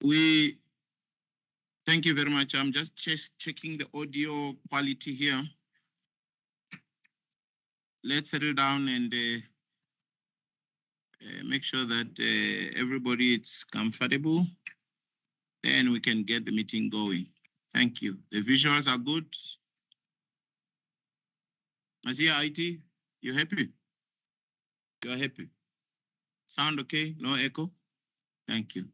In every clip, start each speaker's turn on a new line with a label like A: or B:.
A: We thank you very much. I'm just checking the audio quality here. Let's settle down and make sure that everybody is comfortable. Then we can get the meeting going. Thank you. The visuals are good. Masia IT, you happy? You are happy? Sound okay? No echo? Thank you.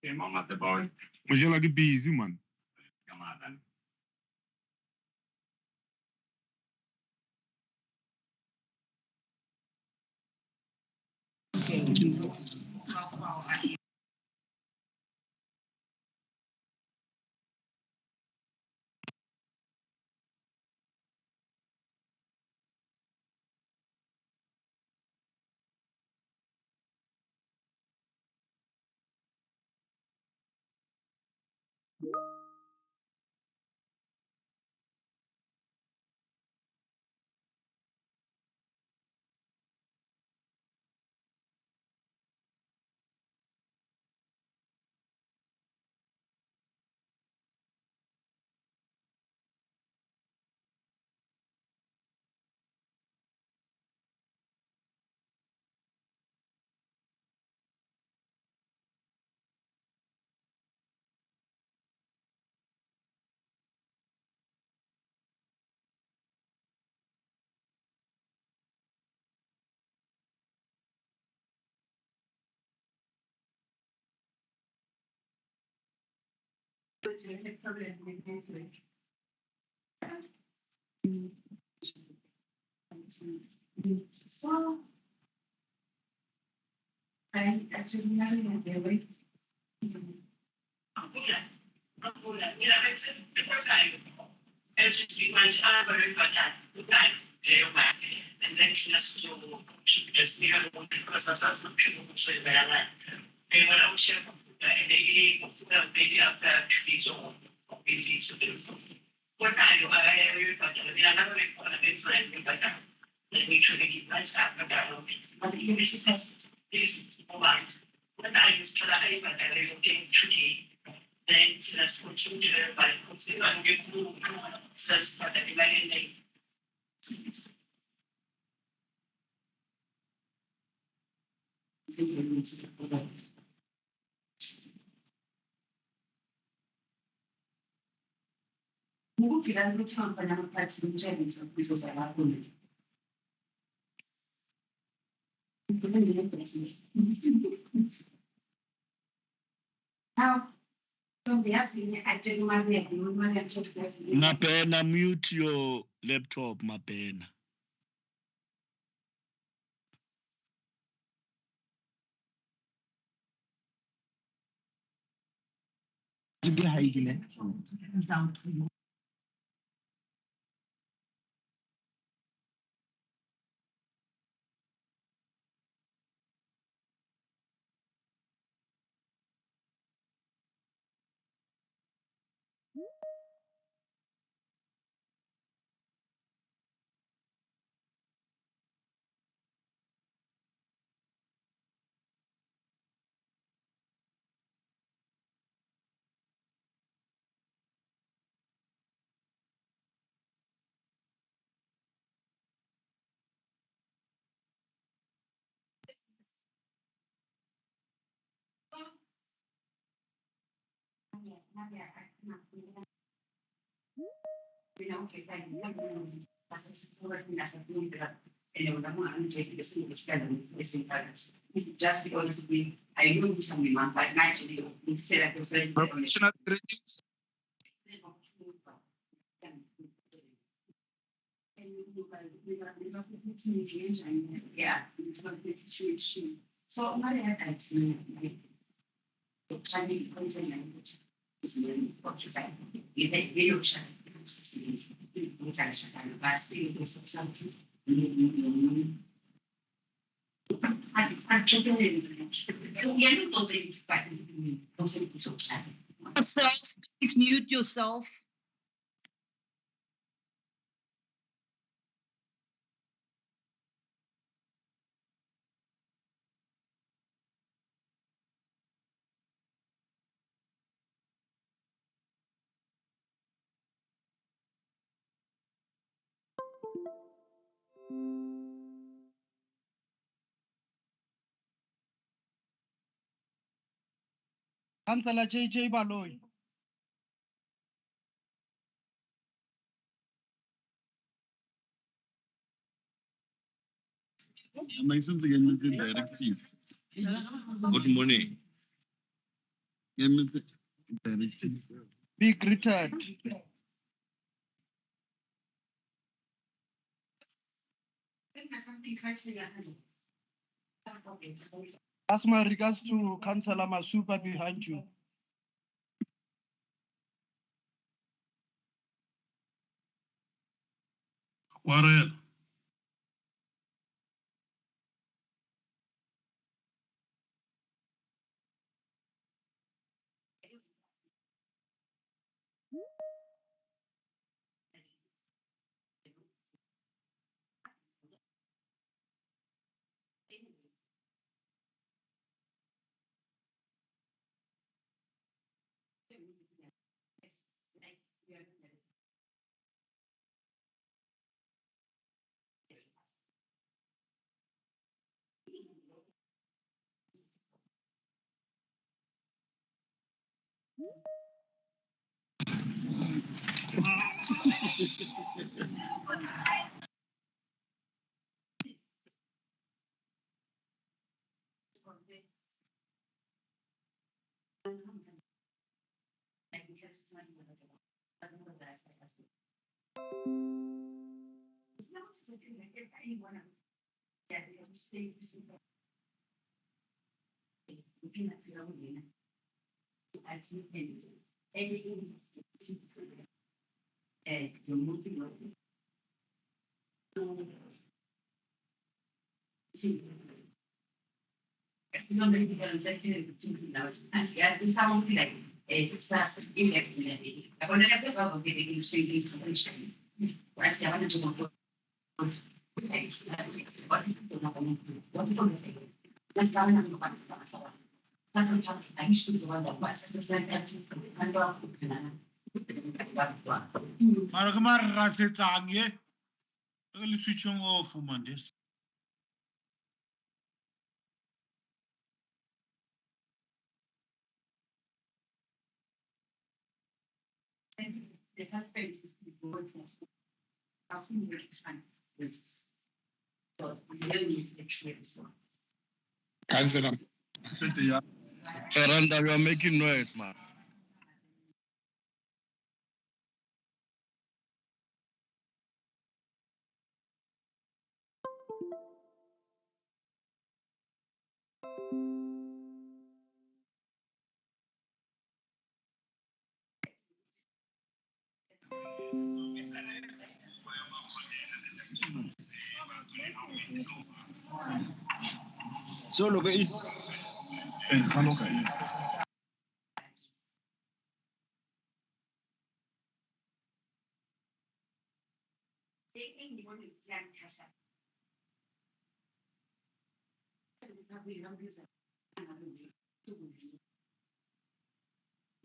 B: Hey, mama, the boy. Was you like busy, man? Come on, then.
C: So I actually having a very as you much very important and then just to just be able to process as much as they are. They were also in the media that trees or trees to do. What kind of area but I never been friendly but let me try to keep my staff about but the business is online. When I used to try but I looking today then that's what you do by considering you says that everybody Mungu kilango mfanya mapati mjeni za kuizo za lakuni. How? Don't be asking me, I did my way, you want to check this.
A: Mapena, mute your laptop, Mapena.
C: Just because I know something, but naturally, instead of saying, yeah, so my Chinese language is really what you say. You take video chat, you can shut down the last thing is something. I'm checking you don't think back don't say it's okay.
D: Yourself, please mute yourself.
B: Councillor JJ Baloy.
A: Directive. Good morning. Directive.
B: Be greeted. Pass my regards to Councillor Masupa behind you.
A: Warel.
B: Mara ke marra setsang ye. Ke le switching off man this.
E: Councillor.
F: Randa, you are making noise, man.
E: So look at it.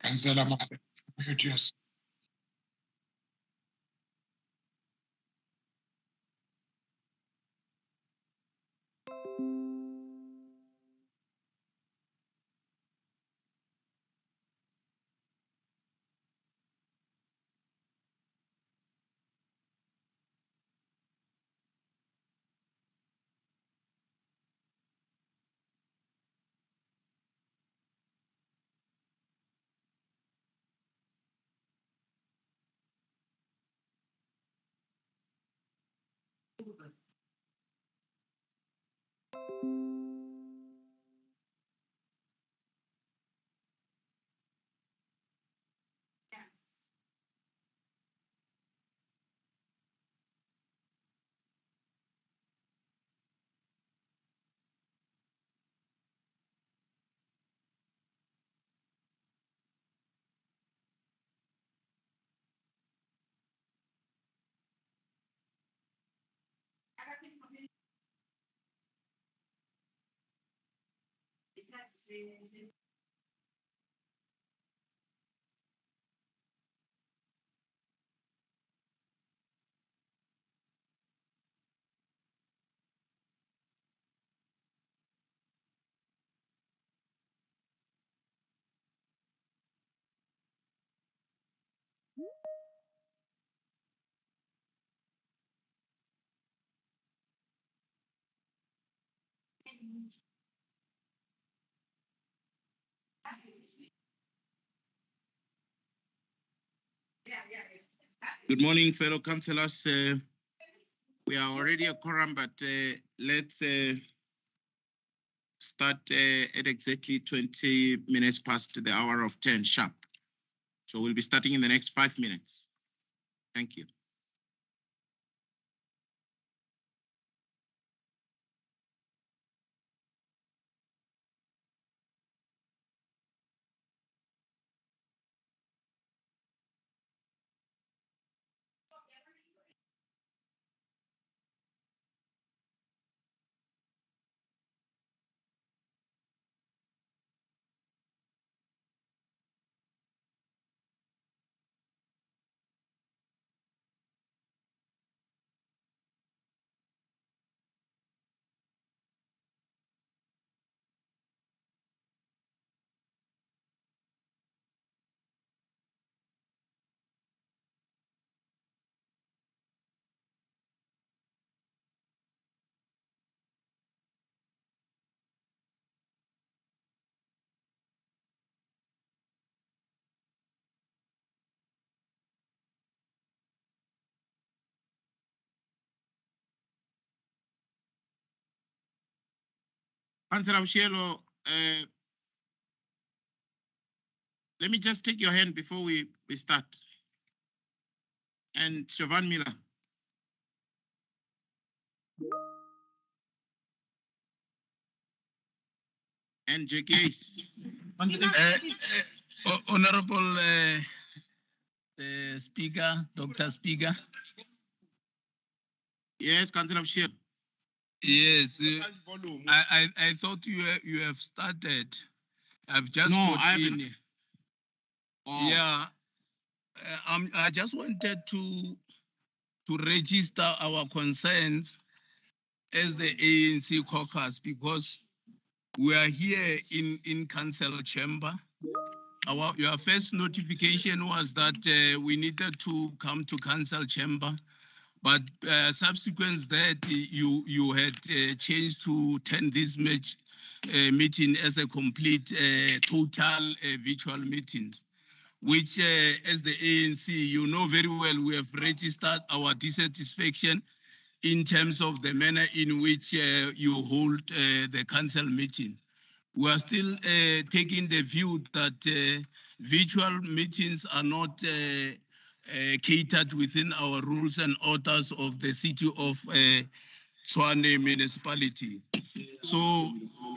E: Councillor Martin. Yes.
A: Good morning, fellow councillors. We are already a quorum, but let's start at exactly 20 minutes past the hour of 10 sharp. So we'll be starting in the next 5 minutes. Thank you. Councillor Ushielo, let me just take your hand before we start. And Siobhan Miller. And JKs.
G: Honorable Speaker, Dr. Speaker.
A: Yes, Councillor Ushielo.
G: Yes, I thought you have started. I've just
A: No,
G: got
A: I
G: in.
A: haven't. Oh.
G: Yeah, I just wanted to register our concerns as the ANC caucus because we are here in council chamber. Your first notification was that we needed to come to council chamber, but subsequent that you had changed to attend this meeting as a complete total virtual meetings, which as the ANC, you know very well, we have registered our dissatisfaction in terms of the manner in which you hold the council meeting. We are still taking the view that virtual meetings are not catered within our rules and orders of the city of Tshwane municipality. So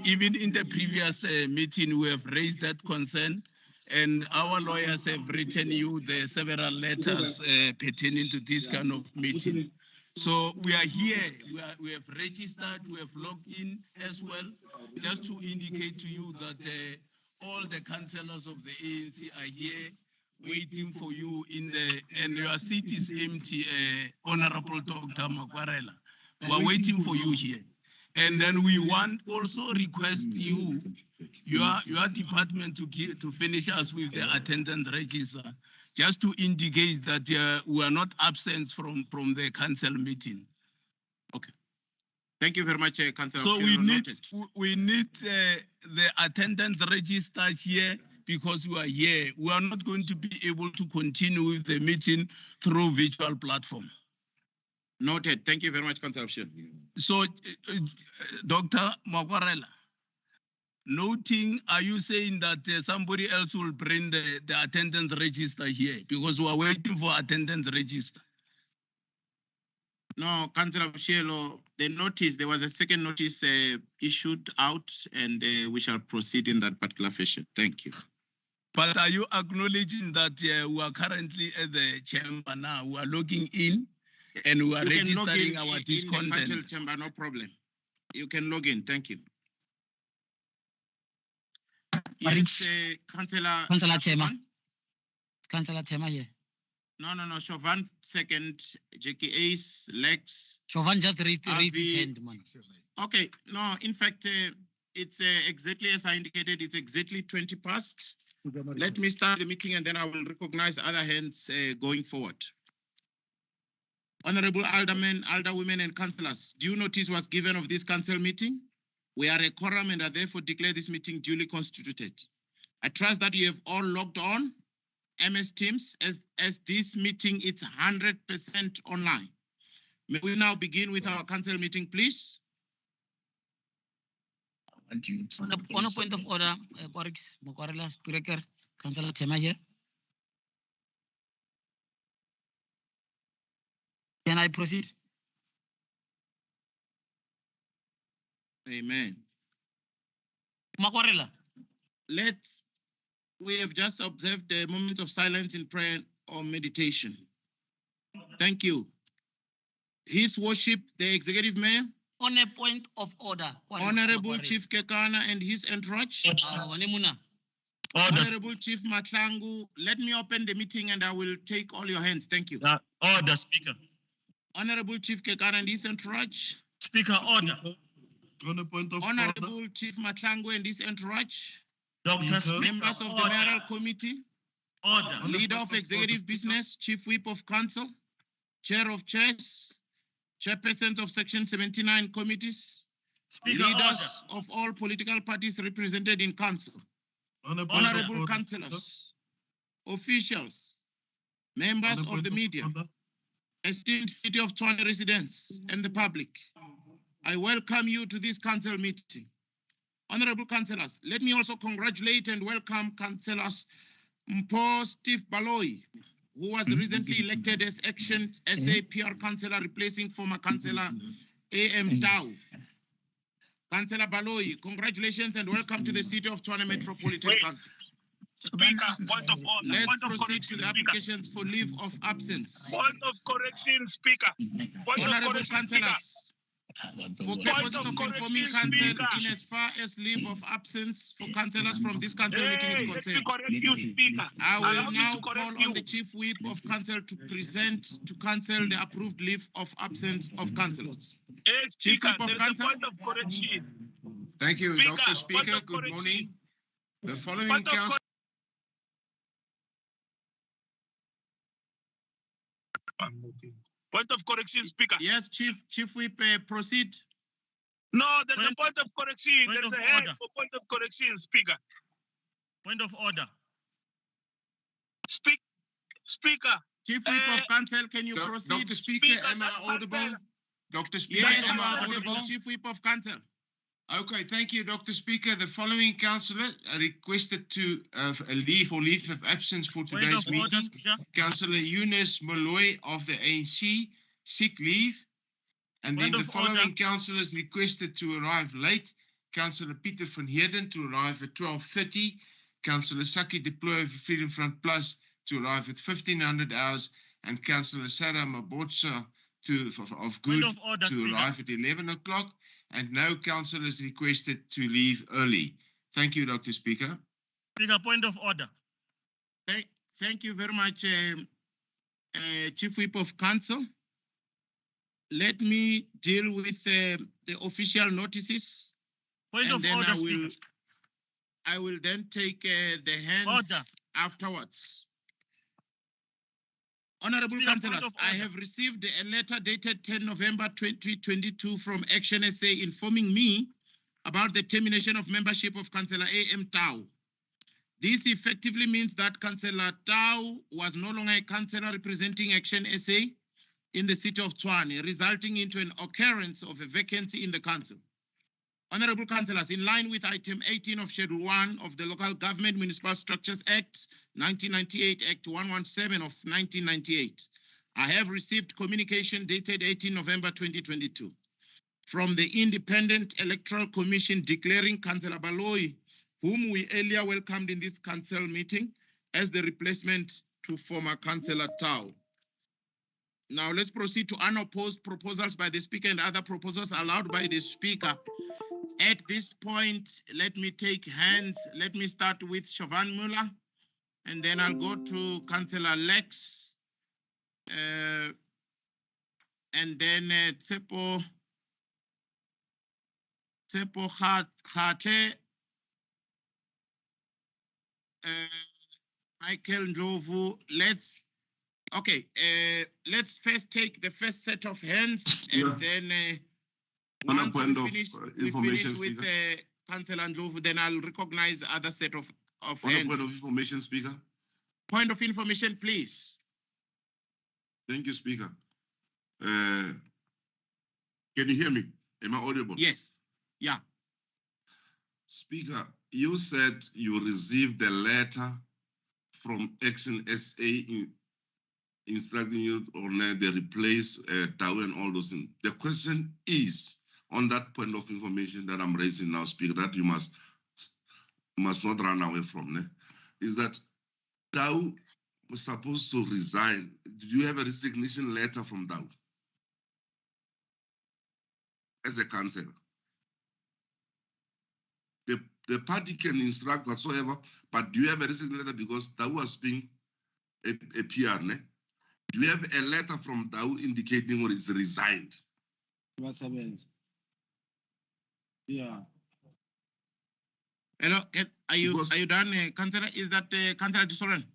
G: even in the previous meeting, we have raised that concern, and our lawyers have written you the several letters pertaining to this kind of meeting. So we are here, we have registered, we have logged in as well, just to indicate to you that all the councillors of the ANC are here waiting for you and your seat is empty, Honorable Dr. Makwarela. We are waiting for you here. And then we want also request your department to finish us with the attendance register, just to indicate that we are not absent from the council meeting.
A: Okay. Thank you very much, Councillor.
G: So we need the attendance register here because we are here. We are not going to be able to continue with the meeting through virtual platform.
A: Noted. Thank you very much, Councillor.
G: So, Dr. Makwarela, noting, are you saying that somebody else will bring the attendance register here? Because we are waiting for attendance register.
A: No, Councillor Bushielo, the notice, there was a second notice issued out, and we shall proceed in that particular fashion. Thank you.
G: But are you acknowledging that we are currently at the chamber now? We are logging in and we are registering our discontent.
A: In the council chamber, no problem. You can log in. Thank you. Yes, Councillor
D: Tema. Councillor Tema here.
A: No. Chauvin second, JKA's, Lex.
D: Chauvin just raised his hand, man.
A: Okay, no, in fact, it's exactly as I indicated, it's exactly 20 past. Let me start the meeting and then I will recognize other hands going forward. Honorable aldermen, alderwomen, and councillors, due notice was given of this council meeting. We are a quorum and are therefore declare this meeting duly constituted. I trust that you have all logged on MS Teams as this meeting is 100% online. May we now begin with our council meeting, please?
D: On a point of order, Borix Makwarela, Speaker, Councillor Tema here. Can I proceed?
A: Amen.
D: Makwarela.
A: We have just observed a moment of silence in prayer or meditation. Thank you. His Worship, the Executive Mayor.
D: On a point of order.
A: Honorable Chief Kekana and his entourage. Honorable Chief Matlangu, let me open the meeting and I will take all your hands. Thank you.
H: Order, Speaker.
A: Honorable Chief Kekana and his entourage.
H: Speaker, order.
F: On a point of
A: Honorable
F: order.
A: Chief Matlangu and his entourage.
H: Dr. Speaker,
A: members of the Mayoral Committee.
H: Order.
A: Leader of Executive Business, Chief Whip of Council, Chair of Chairs, Chairpersons of Section 79 committees,
H: Speaker,
A: leaders of all political parties represented in Council, honorable councillors, officials, members of the media, esteemed City of Tshwane residents, and the public. I welcome you to this council meeting. Honorable councillors, let me also congratulate and welcome councillors Mpo Steve Baloyi, who was recently elected as Action SA PR councillor, replacing former councillor A.M. Tau. Councillor Baloyi, congratulations and welcome to the City of Tshwane Metropolitan Council.
B: Speaker, point of order.
A: Let's
B: Point of
A: proceed to
B: correction,
A: the
B: Speaker.
A: applications for leave of absence.
B: Point of correction, Speaker. Point of
A: Honorable
B: correction, Speaker.
A: councillors, for
B: Point
A: purposes
B: of
A: of informing
B: correction,
A: council
B: Speaker.
A: in as far as leave of absence for councillors from this council meeting
B: Hey,
A: is
B: let me
A: concerned,
B: correct you, Speaker.
A: I
B: Allow
A: will
B: me
A: now
B: to correct
A: call on
B: you.
A: the Chief Whip of Council to present to council the approved leave of absence of councillors.
B: Hey,
A: Chief
B: Speaker,
A: Whip of
B: there is a
A: Council.
B: point of correction.
I: Thank you,
B: Speaker,
I: Dr.
B: point
I: Speaker.
B: of
I: Good morning.
B: correction.
I: The following
B: Point of
I: council.
B: Point of correction, Speaker.
A: Yes, Chief Whip, proceed.
B: No, there's a point of correction.
H: Point
B: There's
H: of
B: a head
H: order.
B: for point of correction, Speaker.
H: Point of order.
B: Speaker.
A: Chief Whip of Council, can you proceed?
I: Dr. Speaker,
B: Speaker,
I: am I
B: that's
I: audible?
B: council.
I: Dr. Speaker,
A: Yes,
I: am
A: you
I: I
A: are
I: audible?
A: audible, Chief Whip of Council.
I: Okay, thank you, Dr. Speaker. The following councillor requested to a leave of absence for
H: Point
I: today's
H: of order,
I: meeting.
H: Speaker.
I: Councillor Eunice Malloy of the ANC, sick leave. And then
H: Point
I: the
H: of
I: following
H: order.
I: councillors requested to arrive late. Councillor Peter van Heerden to arrive at 12:30. Councillor Saki Deploy of Freedom Front Plus to arrive at 1500 hours. And Councillor Sarah Mabotsa of Good
H: Point of order,
I: to
H: Speaker.
I: arrive at 11 o'clock. And no councillors requested to leave early. Thank you, Dr. Speaker.
H: Speaker, point of order.
A: Thank you very much, Chief Whip of Council. Let me deal with the official notices.
H: Point
A: and
H: of
A: then
H: order, Speaker.
A: I will then take the hands
H: Order.
A: afterwards. Honorable
H: Speaker, point
A: councillors,
H: of
A: I
H: order.
A: have received a letter dated 10 November 2022 from Action SA informing me about the termination of membership of Councillor A.M. Tau. This effectively means that Councillor Tau was no longer a councillor representing Action SA in the City of Tshwane, resulting into an occurrence of a vacancy in the council. Honorable councillors, in line with item 18 of Schedule 1 of the Local Government Municipal Structures Act 1998, Act 117 of 1998, I have received communication dated 18 November 2022 from the Independent Electoral Commission declaring Councillor Baloyi, whom we earlier welcomed in this council meeting, as the replacement to former Councillor Tau. Now let's proceed to unopposed proposals by the Speaker and other proposals allowed by the Speaker. At this point, let me take hands. Let me start with Chauvin Muller, and then I'll go to Councillor Lex, and then Tsepo Khate, Michael Ndlovu. Let's first take the first set of hands, and then
F: On a
A: once
F: point
A: we
F: of
A: finish,
F: information,
A: with
F: Speaker.
A: Councillor Ndlovu, then I'll recognize the other set of
F: On a
A: hands.
F: point of information, Speaker.
A: Point of information, please.
F: Thank you, Speaker. Can you hear me? Am I audible?
A: Yes. Yeah.
F: Speaker, you said you received a letter from Action SA instructing you on the replace Tau and all those things. The question is, on that point of information that I'm raising now, Speaker, that you must not run away from, is that Tau was supposed to resign. Did you have a resignation letter from Tau as a councillor? The party can instruct whatsoever, but do you have a resignation letter because Tau was being a PR? Do you have a letter from Tau indicating or is resigned?
E: Yeah.
A: Hello, are you
F: Because-
A: done, Councillor? Is that Councillor Tshwane?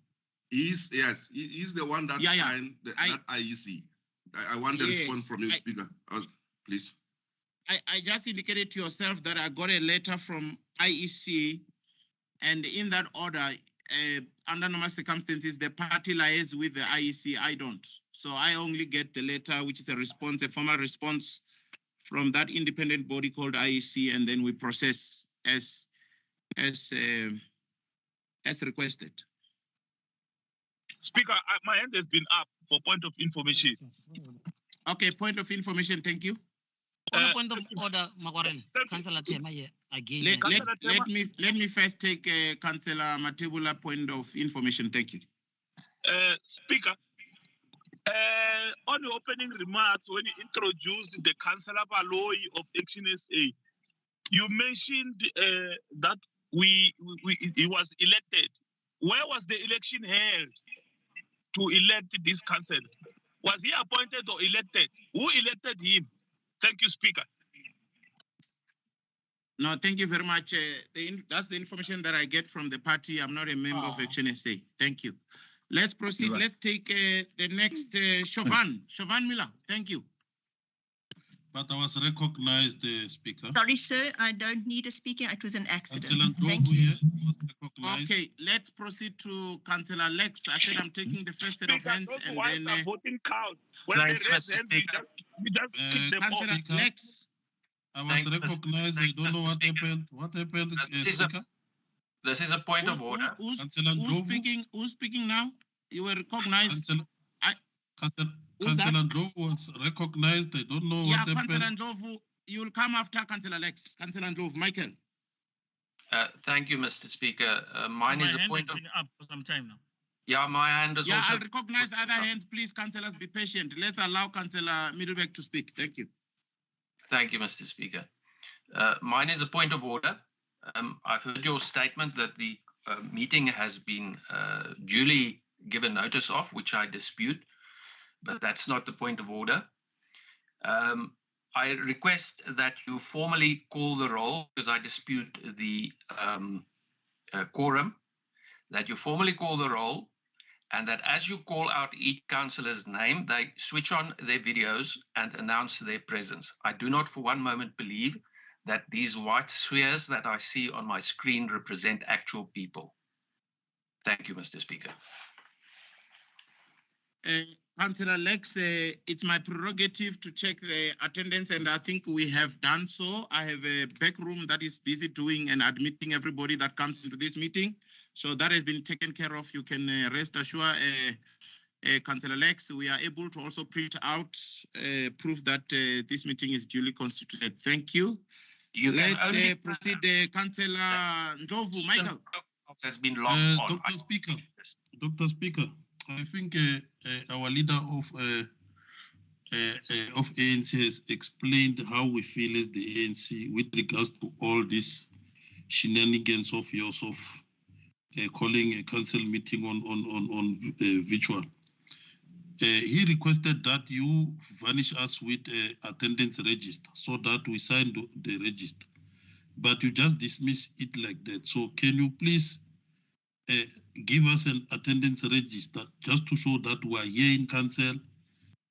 F: He's the one that
A: Yeah, yeah.
F: signed that IEC. I want the
A: Yes,
F: response from you, Speaker. Please.
A: I just indicated to yourself that I got a letter from IEC, and in that order, under normal circumstances, the party liaises with the IEC. I don't. So I only get the letter, which is a response, a formal response from that independent body called IEC, and then we process as requested.
J: Speaker, my hand has been up for point of information.
A: Okay, point of information. Thank you.
D: On a point of order, Magwarela, Councillor Tema here again.
A: Let me first take Councillor Matebula point of information. Thank you.
J: Speaker, on the opening remarks, when you introduced the Councillor Baloi of Action SA, you mentioned that he was elected. Where was the election held to elect this council? Was he appointed or elected? Who elected him? Thank you, Speaker.
A: No, thank you very much. That's the information that I get from the party. I'm not a member of Action SA. Thank you. Let's proceed. Let's take the next Chauvin Miller. Thank you.
E: But I was recognized, Speaker.
K: Sorry, sir, I don't need a speaker. It was an accident.
E: Councillor
K: Thank you.
E: was recognized.
A: Okay, let's proceed to Councillor Lex. I said I'm taking the first set of hands and then.
J: Voting counts. When they raise hands, we just kick them off.
A: Councillor Lex.
E: I was recognized. I don't know what happened. What happened, Speaker?
L: This is a point of order.
A: Who's speaking now? You were recognized.
E: Councillor Ndlovu was recognized. I don't know what happened.
A: Councillor Ndlovu, you will come after Councillor Lex. Councillor Ndlovu, Michael.
L: Thank you, Mr. Speaker. Mine is a point of.
H: Been up for some time now.
L: Yeah, my hand is also.
A: I'll recognize other hands. Please, councillors, be patient. Let's allow Councillor Middlebeck to speak. Thank you.
L: Thank you, Mr. Speaker. Mine is a point of order. I've heard your statement that the meeting has been duly given notice of, which I dispute, but that's not the point of order. I request that you formally call the roll, because I dispute the quorum, that you formally call the roll, and that as you call out each councillor's name, they switch on their videos and announce their presence. I do not for one moment believe that these white spheres that I see on my screen represent actual people. Thank you, Mr. Speaker.
A: Councillor Lex, it's my prerogative to check the attendance, and I think we have done so. I have a back room that is busy doing and admitting everybody that comes into this meeting. So that has been taken care of. You can rest assured, Councillor Lex, we are able to also print out proof that this meeting is duly constituted. Thank you. Let's proceed, Councillor Ndlovu, Michael.
L: Has been logged on.
E: Dr. Speaker, I think our leader of ANC has explained how we feel as the ANC with regards to all these shenanigans of yours of calling a council meeting on virtual. He requested that you vanish us with attendance register so that we sign the register, but you just dismiss it like that. So can you please give us an attendance register just to show that we are here in council,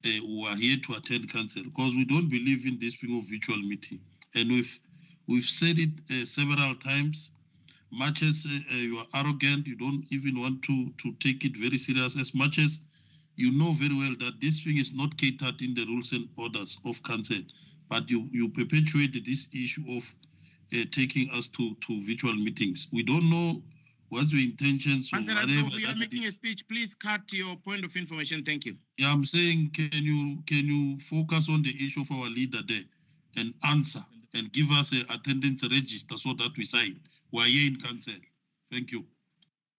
E: we are here to attend council, because we don't believe in this thing of virtual meeting. And we've said it several times. Much as you are arrogant, you don't even want to take it very serious, as much as you know very well that this thing is not catered in the rules and orders of council, but you perpetuate this issue of taking us to virtual meetings. We don't know what's your intentions.
A: You are making a speech. Please cut your point of information. Thank you.
E: Yeah, I'm saying, can you focus on the issue of our leader there and answer and give us an attendance register so that we sign? We're here in council. Thank you.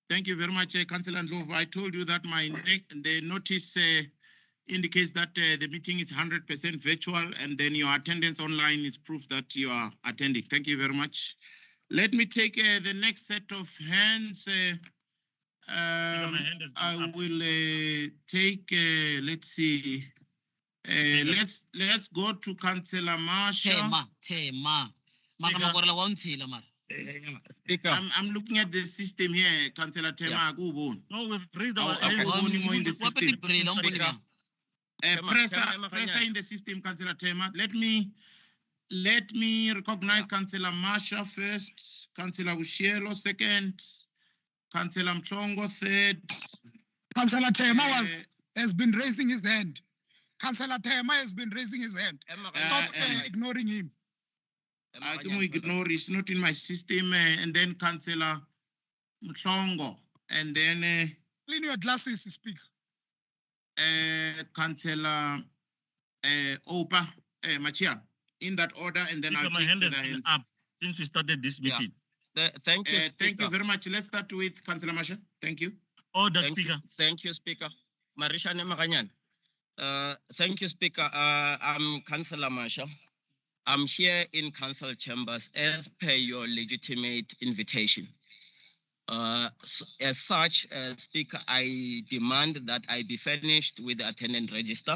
A: Thank you very much, Councillor Ndlovu. I told you that the notice indicates that the meeting is 100% virtual, and then your attendance online is proof that you are attending. Thank you very much. Let me take the next set of hands. I will take, let's see. Let's go to Councillor Marsha.
D: Tema.
A: I'm looking at the system here, Councillor Tema.
H: No, we've raised our
A: hands.
H: in
A: the system. Pressure in the system, Councillor Tema. Let me recognize Councillor Marsha first, Councillor Ushielo second, Councillor Mhlongo third.
M: Councillor Tema has been raising his hand. Councillor Tema has been raising his hand. Stop ignoring him.
A: I can ignore, it's not in my system. And then Councillor Mhlongo. And then
M: Clean your glasses, Speaker.
A: Councillor Opa Machia. In that order, and then I'll
H: Speaker, my
A: take
H: hand has
A: further
H: been
A: hands.
H: up since we started this meeting.
N: Thank you,
A: Thank you
N: Speaker.
A: very much. Let's start with Councillor Masha. Thank you.
H: Order,
N: Thank you.
H: Speaker.
N: Thank you, Speaker. Marisha Nemaganyan. Thank you, Speaker. I'm Councillor Masha. I'm here in council chambers as per your legitimate invitation. As such, Speaker, I demand that I be furnished with the attendant register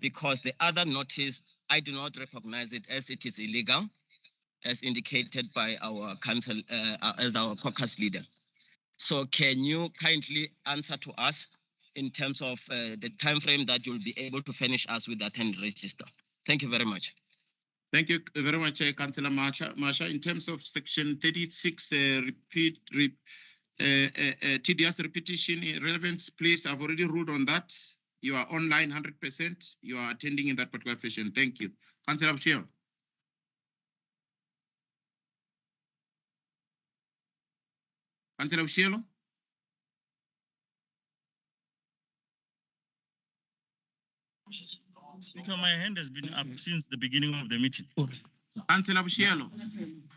N: because the other notice, I do not recognize it as it is illegal, as indicated by our council, as our caucus leader. So can you kindly answer to us in terms of the time frame that you'll be able to furnish us with the attendant register? Thank you very much.
A: Thank you very much, Councillor Masha. In terms of section 36, TDS repetition relevance, please, I've already ruled on that. You are online 100%. You are attending in that particular fashion. Thank you. Councillor Bushielo. Councillor Bushielo.
H: Speaker, my hand has been up since the beginning of the meeting.
A: Councillor Bushielo.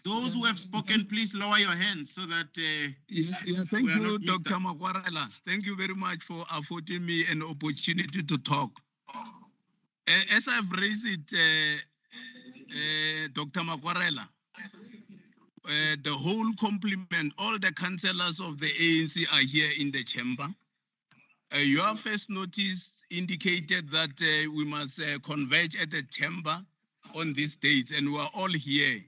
A: Those who have spoken, please lower your hands so that
G: Thank you, Dr. Makwarela. Thank you very much for affording me an opportunity to talk. As I've raised it, Dr. Makwarela, the whole complement, all the councillors of the ANC are here in the chamber. Your first notice indicated that we must converge at the chamber on these dates, and we are all here.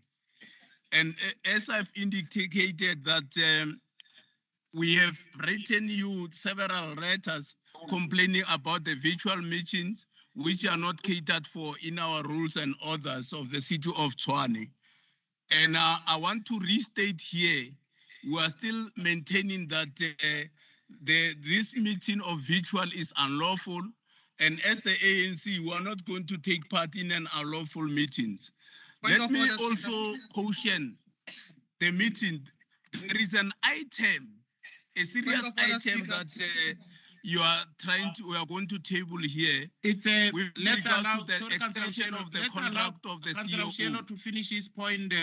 G: And as I've indicated that we have written you several letters complaining about the virtual meetings, which are not catered for in our rules and orders of the city of Tshwane. And I want to restate here, we are still maintaining that this meeting of virtual is unlawful. And as the ANC, we are not going to take part in an unlawful meetings. Let me also caution the meeting. There is an item, a serious item that you are we are going to table here.
A: It's let's allow
G: the extension of the contract of the
A: Councillor
G: CEO.
A: Bushielo to finish his point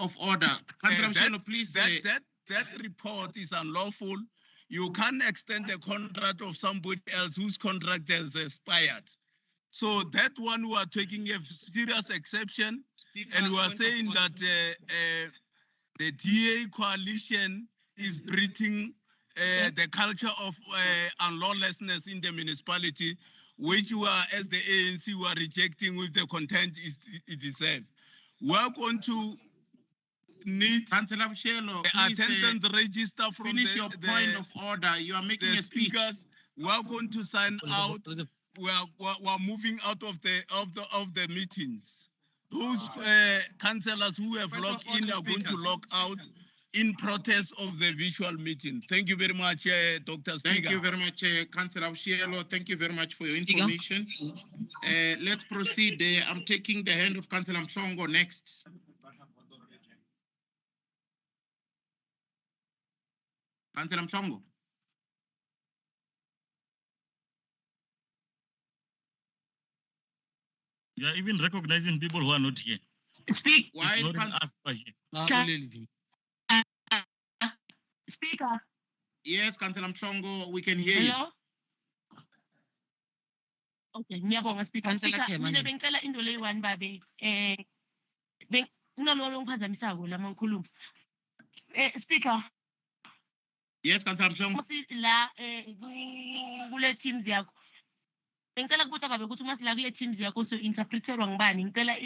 A: of order. Councillor Bushielo, please.
G: That report is unlawful. You can't extend the contract of somebody else whose contract has expired. So that one we are taking a serious exception, and we are saying that the DA coalition is breeding the culture of unlawlessness in the municipality, which we are, as the ANC, we are rejecting with the content it deserves. We are going to need
A: Councillor Bushielo,
G: the
A: please,
G: attendance register from
A: finish your point of order. You are making
G: the
A: a speech.
G: speakers. We are going to sign out. We are moving out of the meetings. Those councillors who have logged in are going to log out in protest of the virtual meeting. Thank you very much, Dr. Speaker.
A: Thank you very much, Councillor Bushielo. Thank you very much for your information. Let's proceed. I'm taking the hand of Councillor Mhlongo next. Councillor Mhlongo.
H: You are even recognizing people who are not here.
K: Speak.
A: Why?
H: Us are here.
K: Speaker.
A: Yes, Councillor Mhlongo, we can hear you.
K: Hello? Okay, ngiyabonga Speaker.
D: Councillor
K: Speaker,
D: Tshwane.
K: mina bengicela into leyi-1 babe. Kunalolo ngiphazamisako lama ngikhuluma. Speaker.
A: Yes, Councillor Mhlongo.
K: La kule teams yakho. Bengicela kubuta babe ukuthi uma sila kule teams yakho so interpreterwa ngibani. Ngicela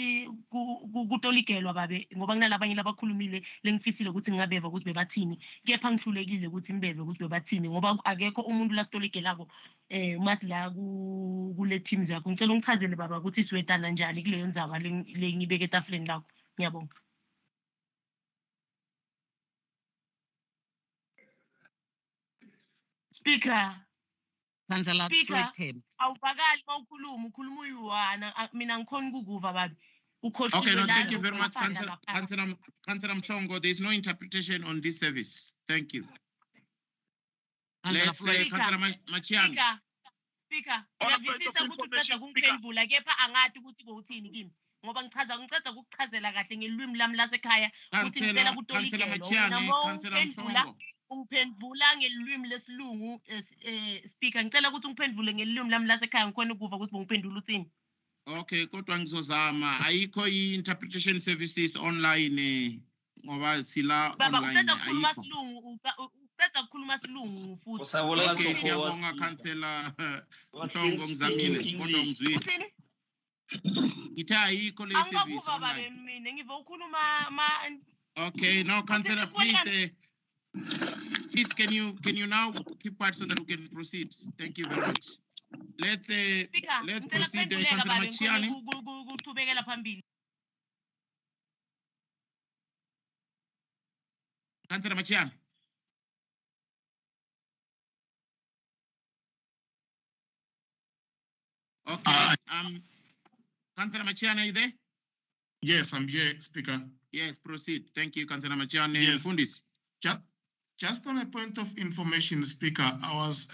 K: kutolikelwa babe ngoba kunalabanye labakhulumile lengifisile ukuthi ngingabeva ukuthi bebathini. Kepha ngihlulekile ukuthi ngibeve ukuthi bebathini ngoba akekho umuntu la sitolikelako uma sila kule teams yakho. Ngicela ungichazele baba ukuthi siwetana njani kuleyo ndzaba le ngibeke etafuleni lakho. Ngiyabonga. Speaker.
D: Councillor
K: Speaker,
D: Tshwane.
K: awuvakali mawukhuluma ukhuluma uyi-1 mina ngikhona ukukuva babi.
A: Okay, no, thank you very much, Councillor Mhlongo. There is no interpretation on this service. Thank you. Let's say, Councillor Machiane.
K: Speaker, ngiyavisisa ukuthi uceda kungiphendvula kepha angati ukuthi bowuthini kimi ngoba ngiceda ukukuchazela kahle ngelwimi lami lasekhaya ukuthi ngicela kutolikelo wena mawuphendvula ungiphendvula ngelwimi lesilungu speaker ngicela ukuthi ungiphendvule ngelwimi lami lasekhaya ngikhona ukuva ukuthi bongiphendula uthini.
A: Okay, kodwa ngizozama. Ayikho i-interpretation services online ngoba sila online ayikho.
K: Uceda kukhuluma silungu futhi.
A: Okay, siyabonga Councillor Mhlongo ngizamile kodwa ngizwile. Ngithe ayikho le service
K: Angakuva babe mina ngiva ukhuluma
A: Okay, now Councillor, please can you now keep quiet so that we can proceed? Thank you very much. Let's proceed, Councillor Machiane.
K: Kuqhubekela phambili.
A: Councillor Machiane. Okay. Councillor Machiane, are you there?
B: Yes, I'm here, Speaker.
A: Yes, proceed. Thank you, Councillor Machiane.
B: Yes.
A: Fundis.
B: Just on a point of information, Speaker, I was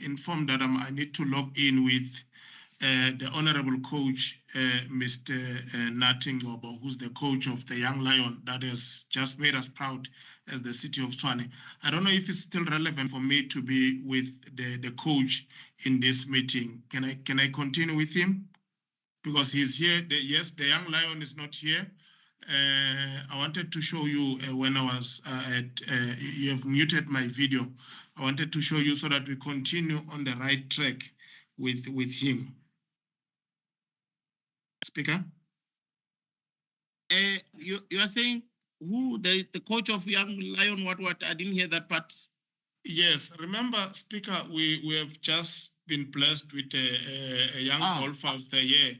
B: informed that I need to log in with the Honorable Coach, Mr. Natingobo, who's the coach of the Young Lion that has just made us proud as the city of Tshwane. I don't know if it's still relevant for me to be with the coach in this meeting. Can I continue with him? Because he's here. Yes, the Young Lion is not here. I wanted to show you when I was you have muted my video. I wanted to show you so that we continue on the right track with him. Speaker?
A: You are saying who the coach of Young Lion, what? I didn't hear that part.
B: Yes, remember, Speaker, we have just been blessed with a young golfer of the year,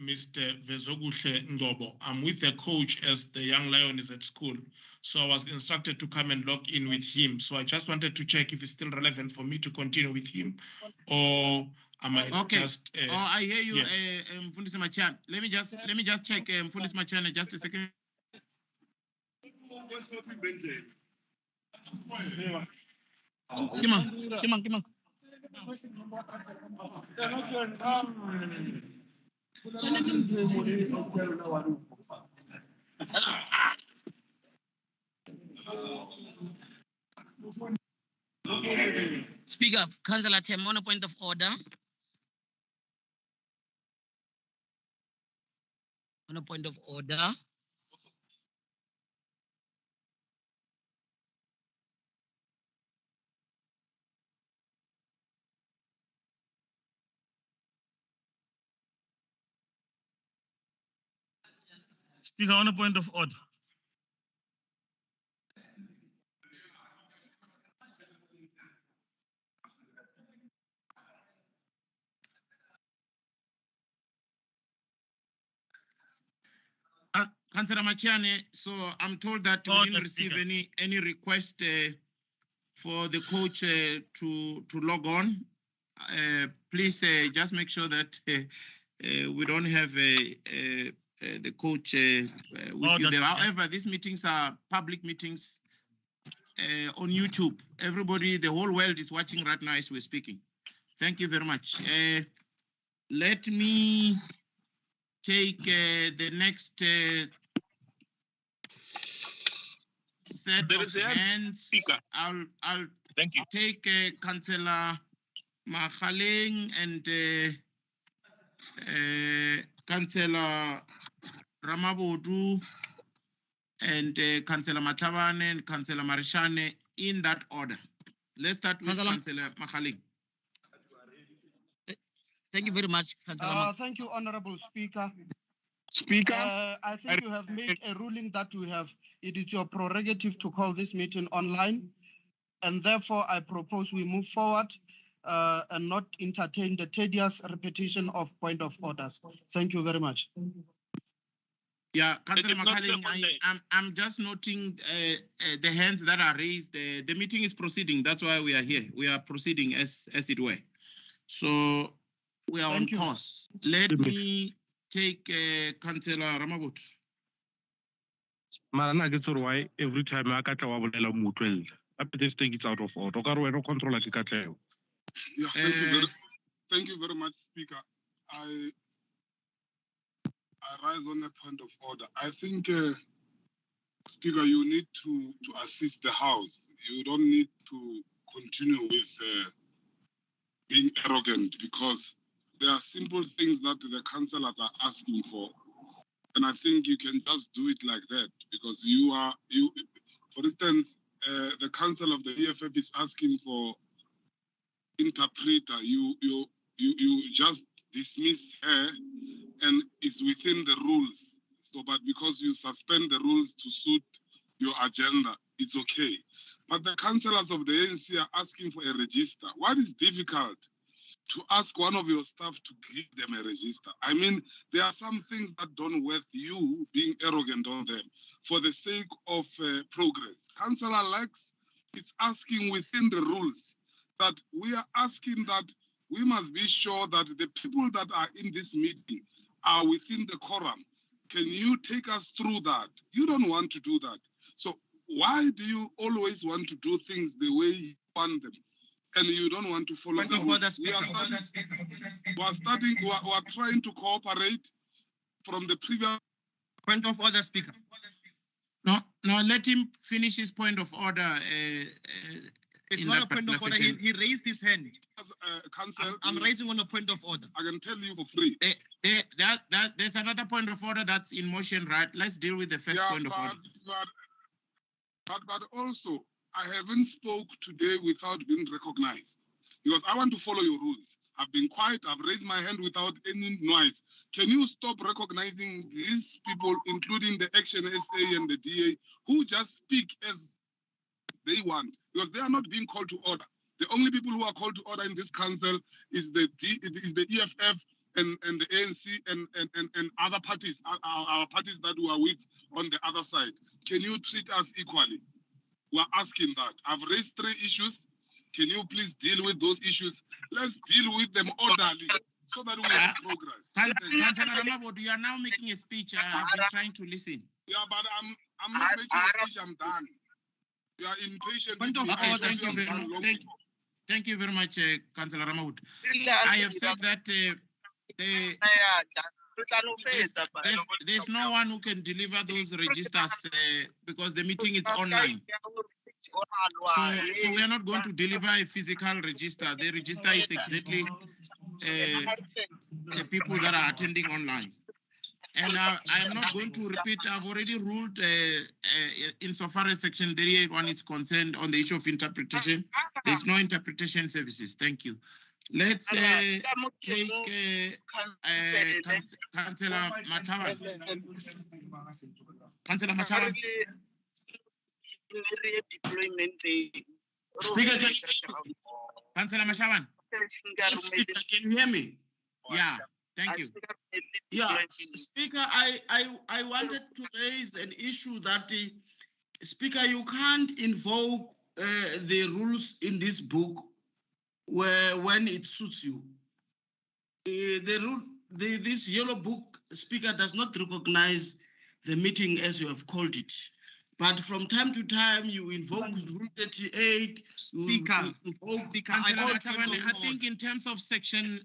B: Mr. Vezoguhle Ngobo. I'm with the coach as the Young Lion is at school. So I was instructed to come and log in with him. So I just wanted to check if it's still relevant for me to continue with him, or am I just...
A: I hear you, yes. Mfundisi Machiane. Let me just check, Mfundisi Machiane, just a second.
D: Come on. Speaker, Councillor Tem, on a point of order. On a point of order.
H: Speaker, on a point of order.
A: Councillor Machiane, so I'm told that we didn't receive any request for the coach to log on. Please just make sure that we don't have the coach with you there. However, these meetings are public meetings on YouTube. Everybody, the whole world is watching right now as we're speaking. Thank you very much. Let me take the next set of hands. I'll
J: Thank you.
A: Take Councillor Makhaleng and Councillor Ramabodu and Councillor Matabane and Councillor Marishane in that order. Let's start with Councillor Makhaleng.
D: Thank you very much, Councillor.
O: Thank you, Honorable Speaker.
B: Speaker,
O: I think you have made a ruling that it is your prerogative to call this meeting online, and therefore I propose we move forward and not entertain the tedious repetition of point of orders. Thank you very much.
A: Yeah, Councillor Makhaleng, I'm just noting the hands that are raised. The meeting is proceeding. That's why we are here. We are proceeding as it were. So we are on course. Let me take Councillor Ramabut.
H: Mara na ke tsore why every time a ka tla wa bolela motlwelle. Up this thing is out of order. O ka re wena o controla ke Katlego.
P: Yeah, thank you very much, Speaker. I rise on a point of order. I think, Speaker, you need to assist the House. You don't need to continue with being arrogant, because there are simple things that the councillors are asking for. And I think you can just do it like that, because for instance, the council of the EFF is asking for interpreter. You just dismiss her, and it's within the rules. So, but because you suspend the rules to suit your agenda, it's okay. But the councillors of the ANC are asking for a register. What is difficult to ask one of your staff to give them a register? I mean, there are some things that don't worth you being arrogant on them for the sake of progress. Councillor Lex is asking within the rules that we are asking that we must be sure that the people that are in this meeting are within the quorum. Can you take us through that? You don't want to do that. So why do you always want to do things the way you want them, and you don't want to follow the rules? We are trying to cooperate from the previous.
A: Point of order, Speaker. No, let him finish his point of order.
Q: It's not a point of order. He raised his hand.
P: Council,
Q: I'm raising on a point of order.
P: I can tell you for free.
A: There's another point of order that's in motion, right? Let's deal with the first point of order.
P: But also, I haven't spoke today without being recognized, because I want to follow your rules. I've been quiet. I've raised my hand without any noise. Can you stop recognizing these people, including the Action SA and the DA, who just speak as they want, because they are not being called to order? The only people who are called to order in this council is the EFF and the ANC and other parties, our parties that we are with on the other side. Can you treat us equally? We're asking that. I've raised 3 issues. Can you please deal with those issues? Let's deal with them orderly so that we have progress.
A: Councillor Ramabot, you are now making a speech. I've been trying to listen.
P: Yeah, but I'm not making a speech. I'm done. You are impatient.
A: Okay, thank you very much, Councillor Ramabot. I have said that there's no one who can deliver those registers because the meeting is online. So we are not going to deliver a physical register. The register is exactly the people that are attending online. And I am not going to repeat. I've already ruled insofar as Section 38(1) is concerned on the issue of interpretation. There's no interpretation services. Thank you. Let's take Councillor Machawan. Councillor Machawan.
R: Speaker,
A: Councillor Machawan.
R: Speaker, can you hear me?
A: Yeah, thank you.
R: Yeah, Speaker, I wanted to raise an issue that, Speaker, you can't invoke the rules in this book when it suits you. This yellow book, Speaker, does not recognize the meeting as you have called it. But from time to time, you invoke Rule 38.
A: Speaker, I think in terms of section,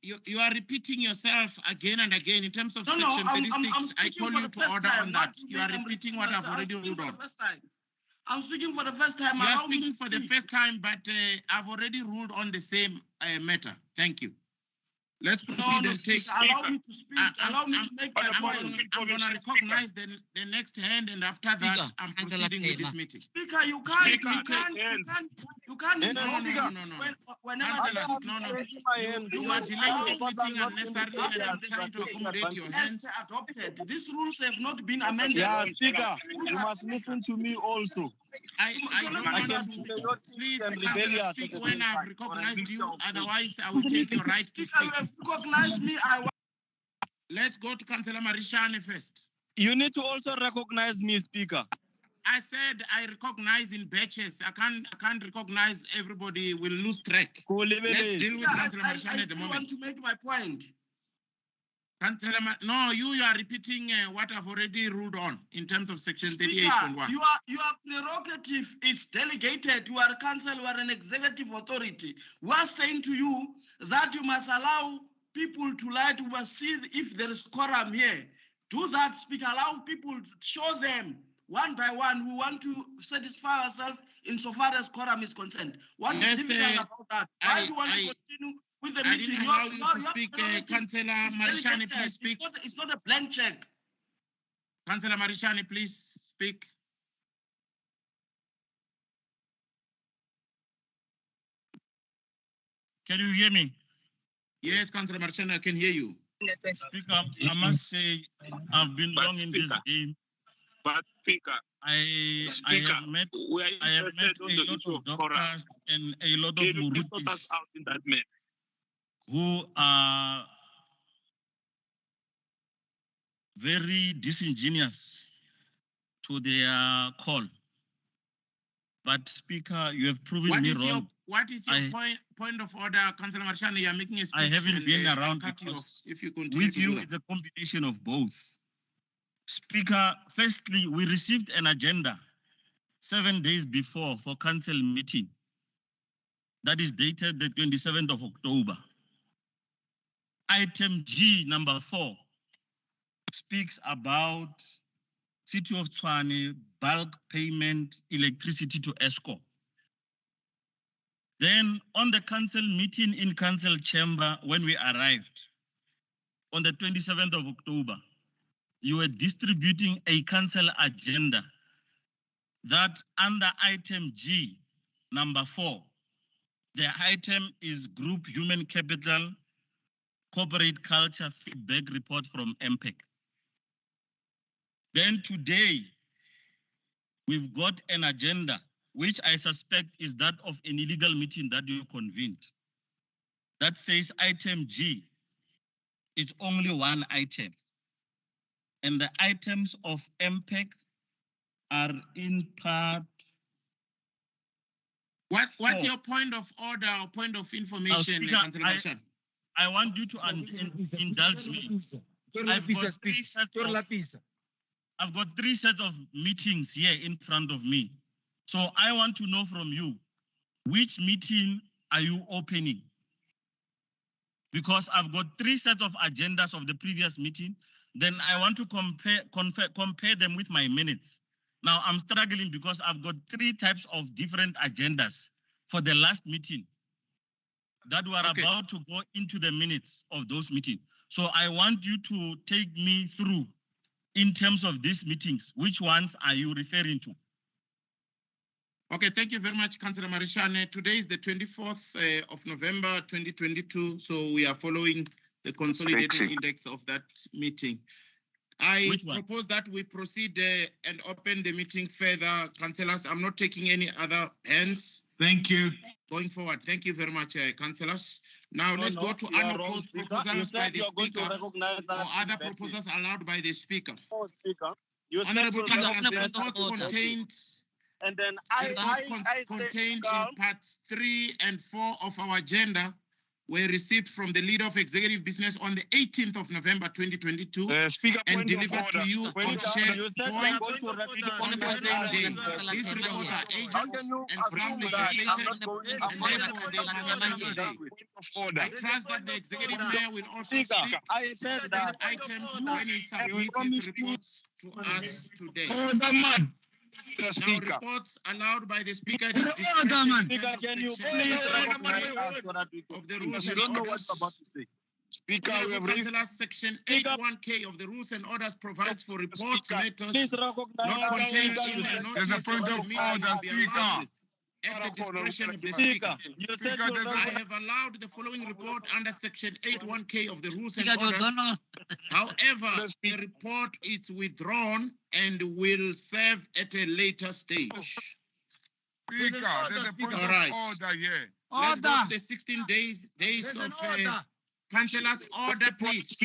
A: you are repeating yourself again and again. In terms of section 36, I call you for order on that. You are repeating what I've already ruled on.
R: I'm speaking for the first time.
A: You are speaking for the first time, but I've already ruled on the same matter. Thank you. Let's proceed and take.
R: Allow me to speak. Allow me to make my point.
A: I'm going to recognize the next hand, and after that, I'm proceeding with this meeting.
R: Speaker, you can't.
A: You must delay this meeting unnecessarily, and I'm trying to accommodate your hands.
R: Adopted. These rules have not been amended.
S: Yeah, Speaker, you must listen to me also.
A: I don't want to. Please speak when I've recognized you. Otherwise, I will take your right to speak.
R: You have recognized me.
A: Let's go to Councillor Marishane first.
S: You need to also recognize me, Speaker.
A: I said I recognize in batches. I can't recognize everybody. Will lose track. Let's deal with Councillor Marishane at the moment.
R: I want to make my point.
A: Councillor, no, you are repeating what I've already ruled on in terms of section
R: Speaker,
A: 38.1.
R: your prerogative is delegated. You are a council, you are an executive authority. We are saying to you that you must allow people to lie. You must see if there is quorum here. Do that, Speaker. Allow people to show them one by one. We want to satisfy ourselves insofar as quorum is concerned. What is
A: Yes,
R: difficult about that? Why do you want to continue with the
A: I
R: meeting?
A: didn't allow you to speak. Councillor Marishani, please speak.
R: It's not a blank check.
A: Councillor Marishani, please speak.
T: Can you hear me?
A: Yes, Councillor Marishani, I can hear you.
T: Speaker, I must say I've been long in this game.
J: But Speaker,
T: I have met a lot of doctors and a lot of Murutis
J: out in that man.
T: who are very disingenuous to their call. But Speaker, you have proven me wrong.
A: What is your point of order, Councillor Marishani? You are making a speech.
T: I haven't been
A: and,
T: around
A: cut you
T: because
A: off if you continue
T: with
A: to
T: you
A: do that.
T: it's a combination of both. Speaker, firstly, we received an agenda 7 days before for council meeting. That is dated the 27th of October. Item G number 4 speaks about City of Tshwane bulk payment electricity to ESCO. Then on the council meeting in council chamber, when we arrived on the 27th of October, you were distributing a council agenda that under item G, number 4, the item is Group Human Capital Corporate Culture Feedback Report from MPEC. Then today, we've got an agenda, which I suspect is that of an illegal meeting that you convened. That says item G, it's only one item. And the items of MPEC are in part.
A: What's your point of order or point of information,
T: Speaker,
A: Councillor Marishani?
T: I want you to indulge me. I've got three sets of meetings here in front of me. So I want to know from you, which meeting are you opening? Because I've got three sets of agendas of the previous meeting. Then I want to compare them with my minutes. Now I'm struggling because I've got three types of different agendas for the last meeting that were about to go into the minutes of those meetings. So I want you to take me through in terms of these meetings. Which ones are you referring to?
A: Okay, thank you very much, Councillor Marishane. Today is the 24th of November, 2022. So we are following the consolidated index of that meeting. I propose that we proceed and open the meeting further. Councillors, I'm not taking any other hands.
I: Thank you.
A: Going forward. Thank you very much, councillors. Now let's go to unopposed proposals by the speaker or other proposals allowed by the speaker.
S: Speaker.
A: Honorable councillors, the report contained
S: and then
A: contained in parts 3 and 4 of our agenda were received from the leader of executive business on the 18th of November 2022 and delivered to you on shared point on the same day. These reports are agent and from legislated and therefore they must be today. I trust that the executive mayor will also speak
S: I said that
A: items when he submits his reports to us today. Now, reports allowed by the speaker is discretion
S: can you please recognize us so that we
A: of the rules
S: you
A: and
S: don't know
A: orders.
S: what's about to say. Speaker, we have
A: Honorable Councillor, Section 81K of the rules and orders provides for report matters
S: please recognize
A: not contained
S: us.
A: in the notice
I: There's a point of order, Speaker.
A: at the discretion of the
S: Speaker,
A: speaker.
S: you said
A: I have allowed the following report under Section 81K of the rules and
D: Speaker,
A: orders.
D: Jordan.
A: However, the report is withdrawn and will serve at a later stage.
I: Speaker, there's a point of order here.
A: Let's go to the 16 days of councillors' order, please.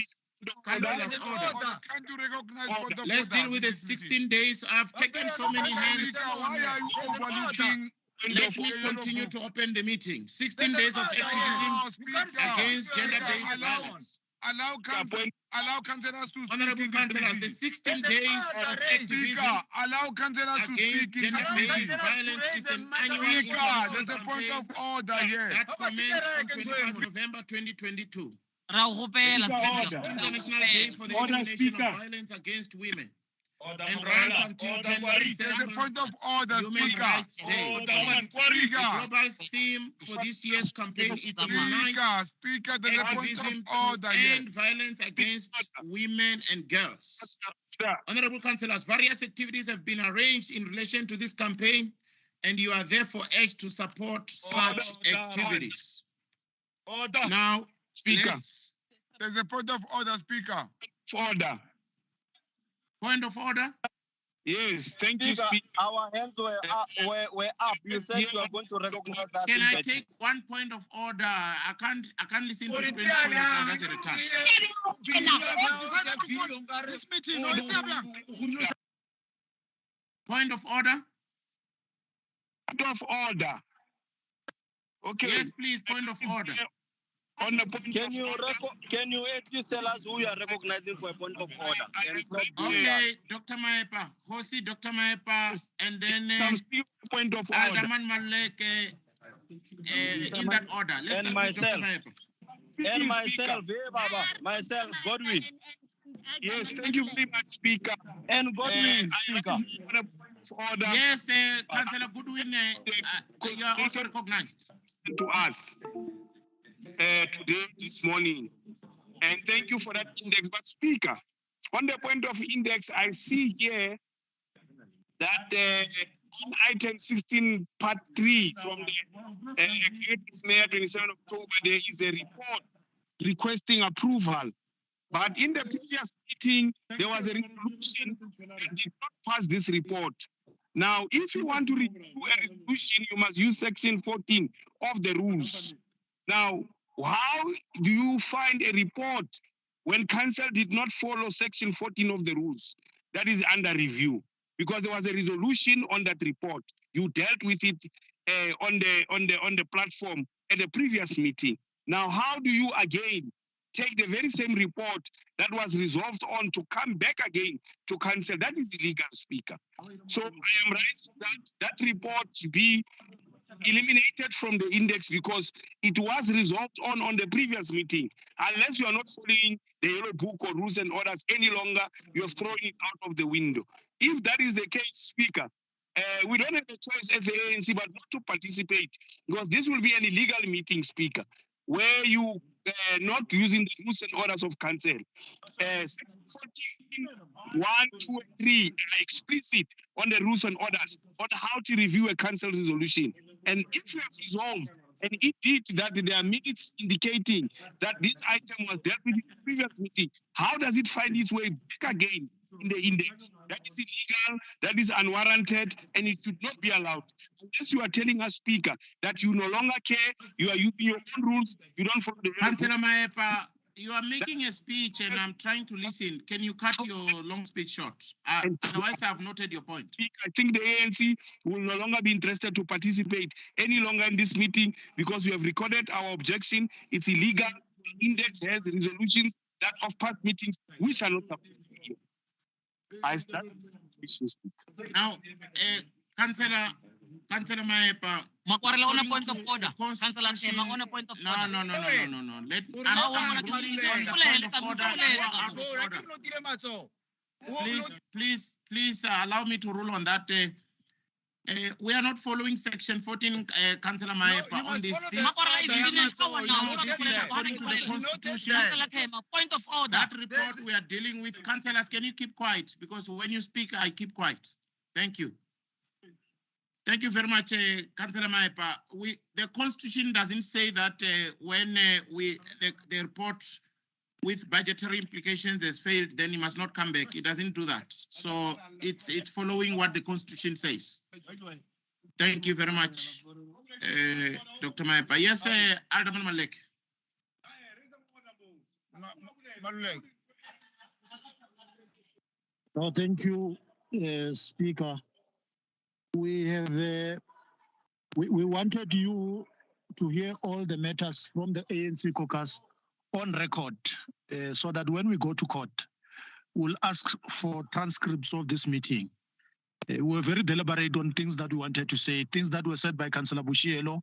A: Councillors' order.
I: Can't you recognize point of
A: Let's
I: order?
A: deal with the 16 days. I've taken so many hands.
I: Speaker, why are you overlooking?
A: Let me continue to open the meeting. 16 days of activism against gender-based violence.
M: allow councillors to speak.
A: Honorable councillors, the 16 days of activism
M: Speaker, allow councillors to
A: against
M: speak in
A: gender-based
M: the
A: violence is an annual
M: Speaker,
A: information
M: there's a point
A: campaign
M: of order here.
A: that commenced on 25 November 2022.
D: Ra o gopela,
A: It's International Day for the Elimination of Violence Against Women and runs until January
M: There's a
A: 7th,
M: point of order,
A: Human
M: Speaker.
A: Rights Day. The global theme for this year's campaign is Unite,
M: Speaker, there's a point
A: Activism
M: of
A: to
M: order here.
A: End Violence Against Women and Girls. Honorable councillors, various activities have been arranged in relation to this campaign, and you are therefore urged to support such activities. Now,
M: Speaker, there's a point of order, Speaker.
S: Order.
A: Point of order?
S: Yes, thank you, Speaker.
U: Our hands were up. You said you are going to recognize that.
A: Can I take one point of order? I can't listen to 20 points of orders at a time.
M: This meeting,
A: Point of order?
S: Point of order. Okay.
A: Yes, please, point of order.
S: On the point
U: can you at least tell us who you are recognizing for a point of order?
A: Okay, Dr. Maepa, Hosi, Dr. Maepa, and then
S: point of order.
A: Alderman Malek, in that order. Let's
U: And
A: start
U: myself.
A: with Dr. Maepa.
U: And myself, Baba, myself, Godwin.
S: Yes, thank you very much, Speaker.
U: And Godwin, Speaker.
A: Yes, Councillor Goodwin, you are also recognized.
S: To us today, this morning. And thank you for that index. But Speaker, on the point of index, I see here that on item 16, part 3 from the Executive Mayor, 27 October, there is a report requesting approval. But in the previous meeting, there was a resolution that did not pass this report. Now, if you want to review a resolution, you must use section 14 of the rules. Now, how do you find a report when council did not follow section 14 of the rules? That is under review, because there was a resolution on that report. You dealt with it on the platform at the previous meeting. Now, how do you again take the very same report that was resolved on to come back again to council? That is illegal, Speaker. So I am raising that report to be eliminated from the index because it was resolved on the previous meeting. Unless you are not following the yellow book or rules and orders any longer, you have thrown it out of the window. If that is the case, Speaker, we don't have a choice as the ANC but not to participate, because this will be an illegal meeting, Speaker, where you not using the rules and orders of council. Section 1, 2, and 3 are explicit on the rules and orders on how to review a council resolution. And if you have resolved, and indeed that there are minutes indicating that this item was dealt with in the previous meeting, how does it find its way back again in the index? That is illegal, that is unwarranted, and it should not be allowed. Unless you are telling us, Speaker, that you no longer care, you are using your own rules, you don't follow the rules.
A: Councillor Maepa, you are making a speech and I'm trying to listen. Can you cut your long speech short? Otherwise, I have noted your point.
S: I think the ANC will no longer be interested to participate any longer in this meeting because we have recorded our objection. It's illegal. The index has resolutions that of past meetings which are not supposed to be. I start.
A: Now, Councillor Maepa.
D: Makwarela on a point of order. Councillor Tema on a point of order.
A: No. I'm ruling on the point of order. Please allow me to rule on that. We are not following section 14, Councillor Maepa, on this. According to the Constitution,
D: point of order.
A: That report we are dealing with. Councillors, can you keep quiet? Because when you speak, I keep quiet. Thank you. Thank you very much, Councillor Maepa. The Constitution doesn't say that when the report with budgetary implications has failed, then he must not come back. It doesn't do that. So it's following what the Constitution says. Thank you very much, Dr. Maepa. Yes, Alderman Malek.
V: Oh, thank you, Speaker. We have we wanted you to hear all the matters from the ANC caucus
M: on record so that when we go to court, we'll ask for transcripts of this meeting. We were very deliberate on things that we wanted to say, things that were said by Councillor Bushielo,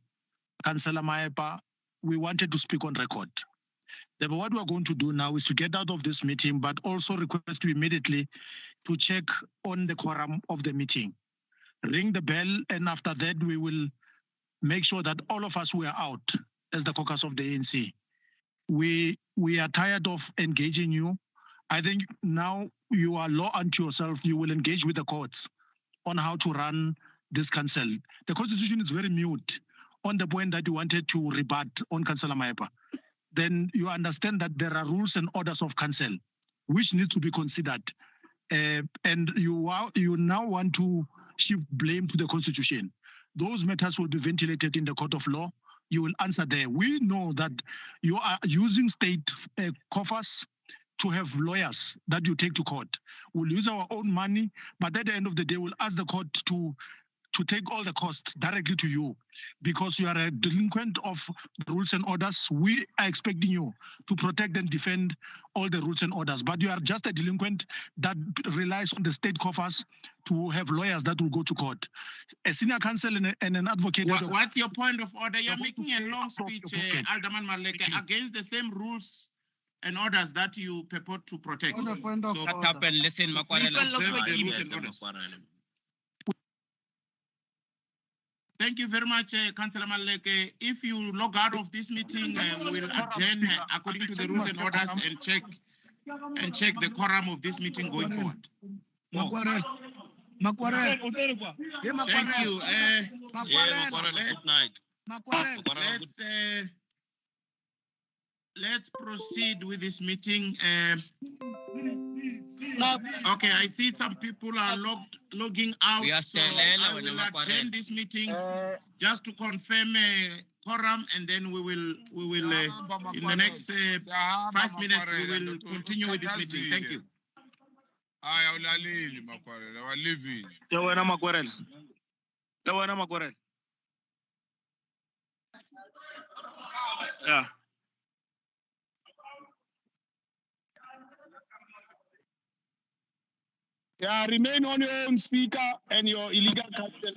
M: Councillor Maepa. We wanted to speak on record. Then what we're going to do now is to get out of this meeting, but also request you immediately to check on the quorum of the meeting. Ring the bell, and after that, we will make sure that all of us were out as the caucus of the ANC. We are tired of engaging you. I think now you are law unto yourself. You will engage with the courts on how to run this council. The constitution is very mute on the point that you wanted to rebut on Councillor Maepa. Then you understand that there are rules and orders of council which need to be considered. And you now want to shift blame to the constitution. Those matters will be ventilated in the court of law. You will answer there. We know that you are using state coffers to have lawyers that you take to court. We'll use our own money, but at the end of the day, we'll ask the court to take all the costs directly to you because you are a delinquent of the rules and orders. We are expecting you to protect and defend all the rules and orders, but you are just a delinquent that relies on the state coffers to have lawyers that will go to court. A senior counsel and an advocate.
A: What's your point of order? You're making a long speech, Alderman Maleke, against the same rules and orders that you purport to protect.
N: Shut up and listen,
A: please observe the rules and orders. Thank you very much, Councillor Maleke. If you log out of this meeting, we will adjourn according to the rules and orders and check the quorum of this meeting going forward. Thank you.
N: Good night.
A: Let's proceed with this meeting. Okay, I see some people are logging out.
N: We are
A: so
N: still
A: I will attend this meeting just to confirm quorum, and then we will in the next 5 minutes we will continue with this meeting. Thank you.
J: Yeah. Yeah, remain on your own, speaker, and your illegal counsel.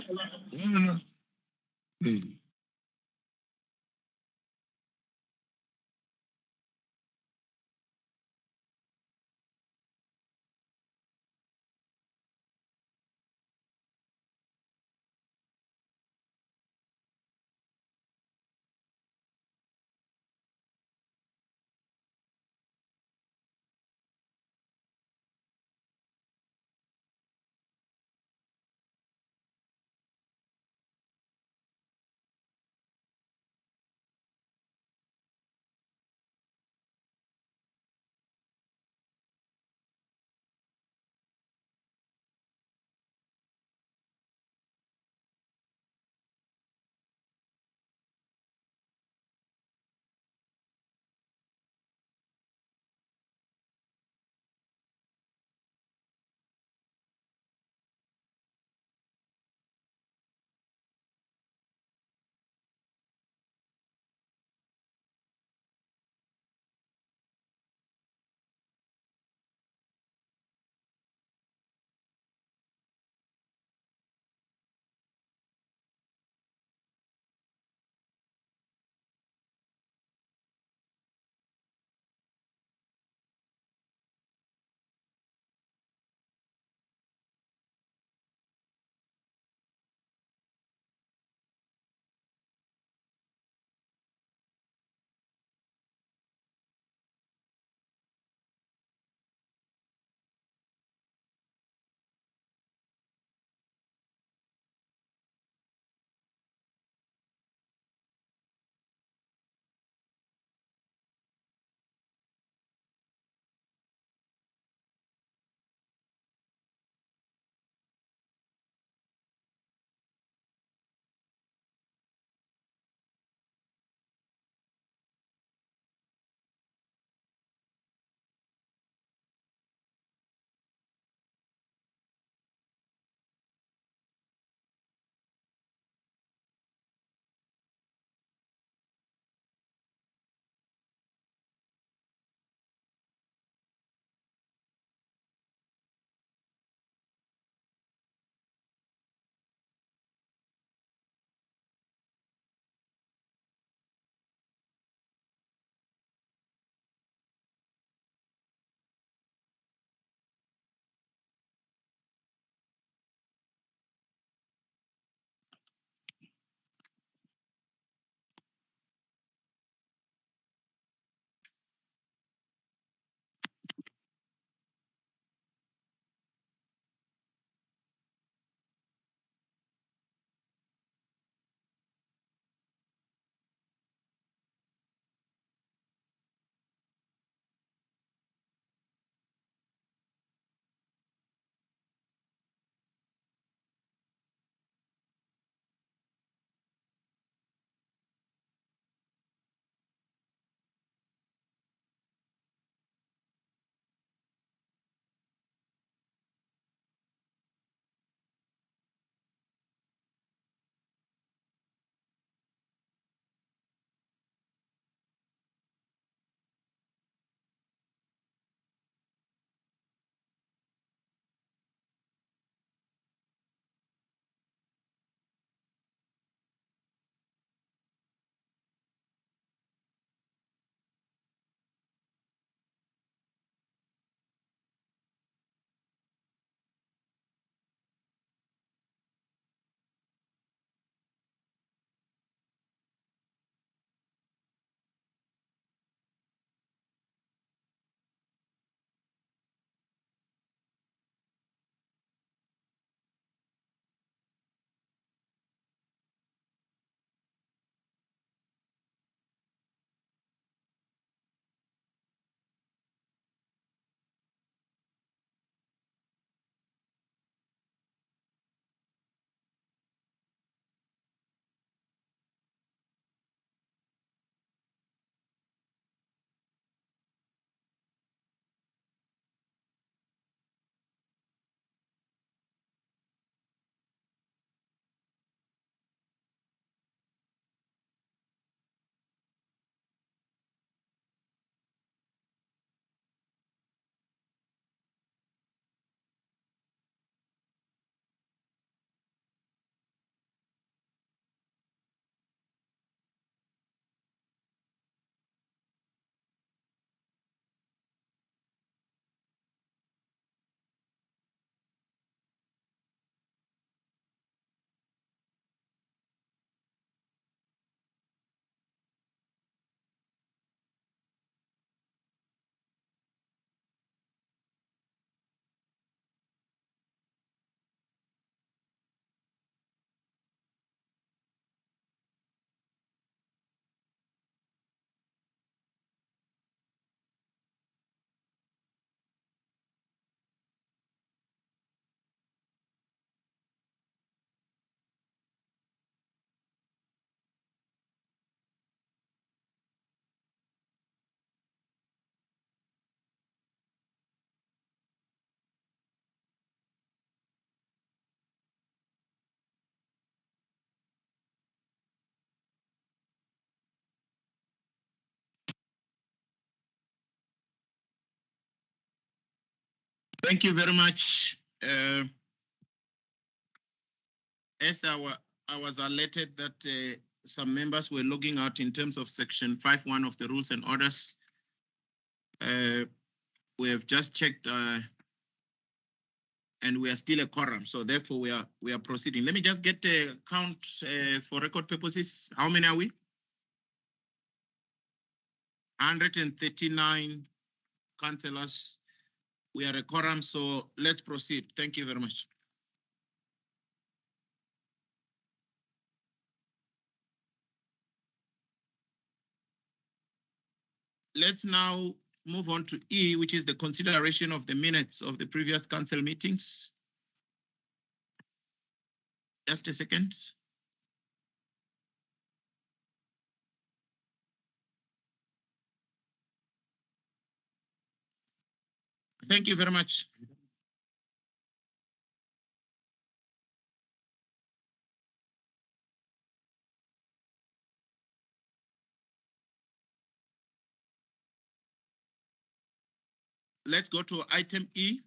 A: Thank you very much. As I was alerted that some members were logging out in terms of section 5.1 of the rules and orders. We have just checked and we are still a quorum, so therefore we are proceeding. Let me just get a count for record purposes. How many are we? 139 councillors. We are a quorum, so let's proceed. Thank you very much. Let's now move on to E, which is the consideration of the minutes of the previous council meetings. Just a second. Thank you very much. Let's go to item E,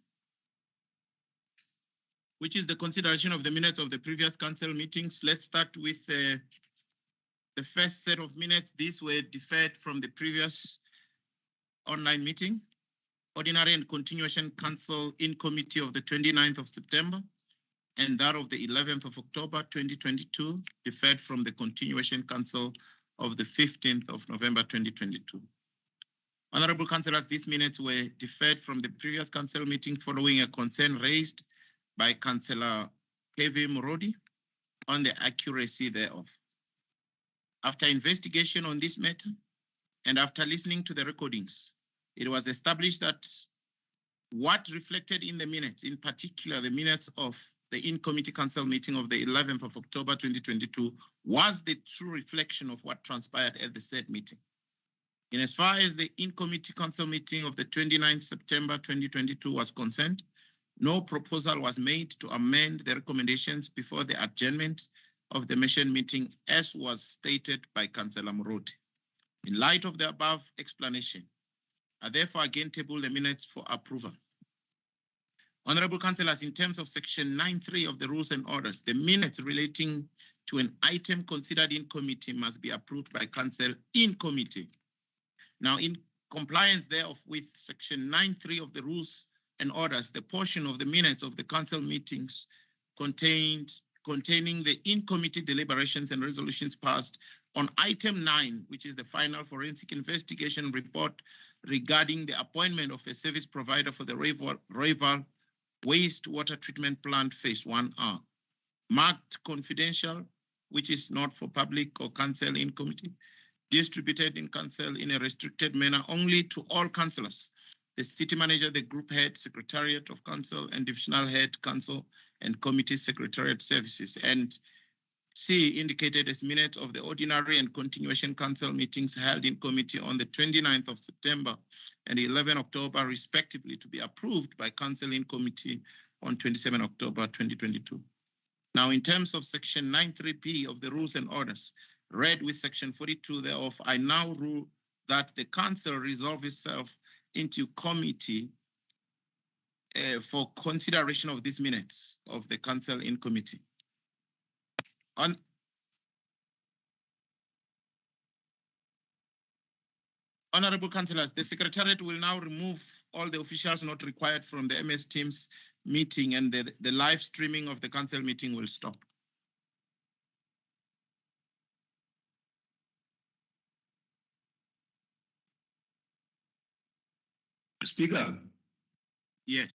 A: which is the consideration of the minutes of the previous council meetings. Let's start with the first set of minutes. These were deferred from the previous online meeting. Ordinary and continuation council in committee of the 29th of September and that of the 11th of October 2022, deferred from the continuation council of the 15th of November 2022. Honorable councillors, these minutes were deferred from the previous council meeting following a concern raised by Councillor Kevin Morodi on the accuracy thereof. After investigation on this matter and after listening to the recordings, it was established that what reflected in the minutes, in particular the minutes of the in-committee council meeting of the 11th of October 2022, was the true reflection of what transpired at the said meeting. In as far as the in-committee council meeting of the 29th September 2022 was concerned, no proposal was made to amend the recommendations before the adjournment of the mentioned meeting, as was stated by Councillor Morodi. In light of the above explanation, I therefore again table the minutes for approval. Honorable councillors, in terms of section 9.3 of the rules and orders, the minutes relating to an item considered in committee must be approved by council in committee. Now, in compliance thereof with section 9.3 of the rules and orders, the portion of the minutes of the council meetings containing the in-committee deliberations and resolutions passed on item 9, which is the final forensic investigation report regarding the appointment of a service provider for the Rayval wastewater treatment plant phase 1R, marked confidential, which is not for public or council in committee, distributed in council in a restricted manner only to all councillors, the city manager, the group head, secretariat of council, and divisional head council and committee secretariat services. And C, indicated as minutes of the ordinary and continuation council meetings held in committee on the 29th of September and 11 October, respectively, to be approved by council in committee on 27 October 2022. Now, in terms of section 9.3p of the rules and orders, read with section 42 thereof, I now rule that the council resolve itself into committee for consideration of these minutes of the council in committee. Honorable councillors, the secretariat will now remove all the officials not required from the MS Teams meeting, and the live streaming of the council meeting will stop.
C: Speaker.
A: Yes.